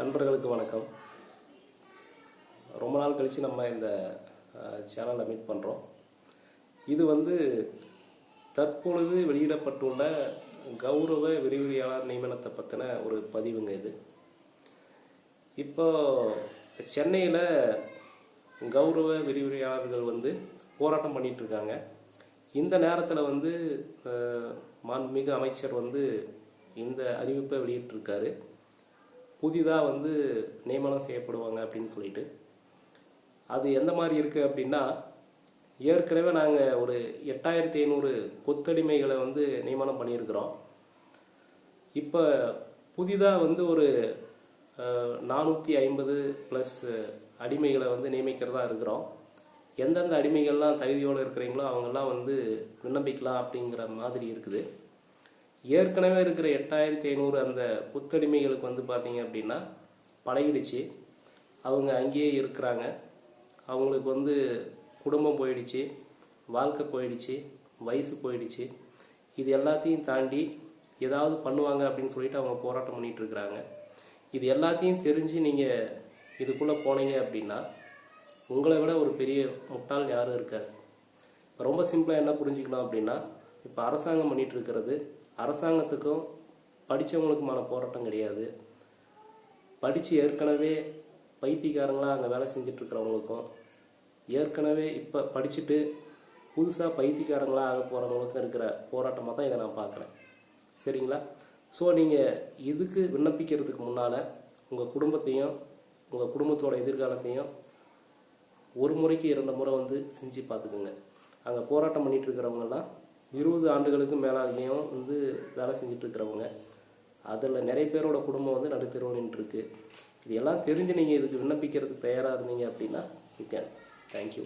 நண்பர்களுக்கு வணக்கம். ரொம்ப நாள் கழித்து நம்ம இந்த சேனலில் மீட் பண்ணுறோம். இது தற்பொழுது வெளியிடப்பட்டுள்ள கௌரவ விரிவுரையாளர் நியமனத்தை பற்றின ஒரு பதிவுங்க. இது இப்போ சென்னையில் கௌரவ விரிவுரையாளர்கள் போராட்டம் பண்ணிகிட்ருக்காங்க. இந்த நேரத்தில் மாண்புமிகு அமைச்சர் இந்த அறிவிப்பை வெளியிட்டிருக்காரு. புதிதாக நியமனம் செய்யப்படுவாங்க அப்படின்னு சொல்லிட்டு. அது எந்த மாதிரி இருக்குது அப்படின்னா, ஏற்கனவே நாங்கள் ஒரு 8500 கொத்தடிமைகளை நியமனம் பண்ணியிருக்கிறோம். இப்போ புதிதாக ஒரு 450+ அடிமைகளை நியமிக்கிறதா இருக்கிறோம். எந்தெந்த அடிமைகள்லாம் தகுதியோடு இருக்கிறீங்களோ அவங்கெல்லாம் விண்ணப்பிக்கலாம் அப்படிங்கிற மாதிரி இருக்குது. ஏற்கனவே இருக்கிற 8500 அந்த புத்தடிமைகளுக்கு பார்த்தீங்க அப்படின்னா பழகிடுச்சு. அவங்க அங்கேயே இருக்கிறாங்க. அவங்களுக்கு குடும்பம் போயிடுச்சு, வாழ்க்கை போயிடுச்சு, வயசு போயிடுச்சு. இது எல்லாத்தையும் தாண்டி ஏதாவது பண்ணுவாங்க அப்படின்னு சொல்லிட்டு அவங்க போராட்டம் பண்ணிகிட்டு இருக்கிறாங்க. இது எல்லாத்தையும் தெரிஞ்சு நீங்கள் இதுக்குள்ளே போனீங்க அப்படின்னா உங்களை விட ஒரு பெரிய முட்டாள் யாரும் இருக்காது. ரொம்ப சிம்பிளாக என்ன புரிஞ்சுக்கணும் அப்படின்னா, இப்போ அரசாங்கம் பண்ணிகிட்டு இருக்கிறது அரசாங்கத்துக்கும் படித்தவங்களுக்குமான போராட்டம் கிடையாது. படித்து ஏற்கனவே பைத்தியக்காரங்களாக அங்கே வேலை செஞ்சிட்ருக்கிறவங்களுக்கும், ஏற்கனவே இப்போ படிச்சுட்டு புதுசாக பைத்தியக்காரங்களாக ஆக போகிறவங்களுக்கும் இருக்கிற போராட்டமாக தான் இதை நான் பார்க்குறேன். சரிங்களா? ஸோ நீங்கள் இதுக்கு விண்ணப்பிக்கிறதுக்கு முன்னால் உங்கள் குடும்பத்தையும் உங்கள் குடும்பத்தோட எதிர்காலத்தையும் ஒரு முறைக்கு 2 முறை செஞ்சு பார்த்துக்குங்க. அங்கே போராட்டம் பண்ணிகிட்டு இருக்கிறவங்கலாம் 20 ஆண்டுகளுக்கு மேலாகியும் வேலை செஞ்சிட்ருக்கிறவங்க. அதில் நிறைய பேரோட குடும்பம் நடுத்தெருவில் நின்றுருக்கு. இது எல்லாம் தெரிஞ்சு நீங்கள் இதுக்கு விண்ணப்பிக்கிறதுக்கு தயாராக இருந்தீங்க அப்படின்னா யூ கேன். தேங்க்யூ.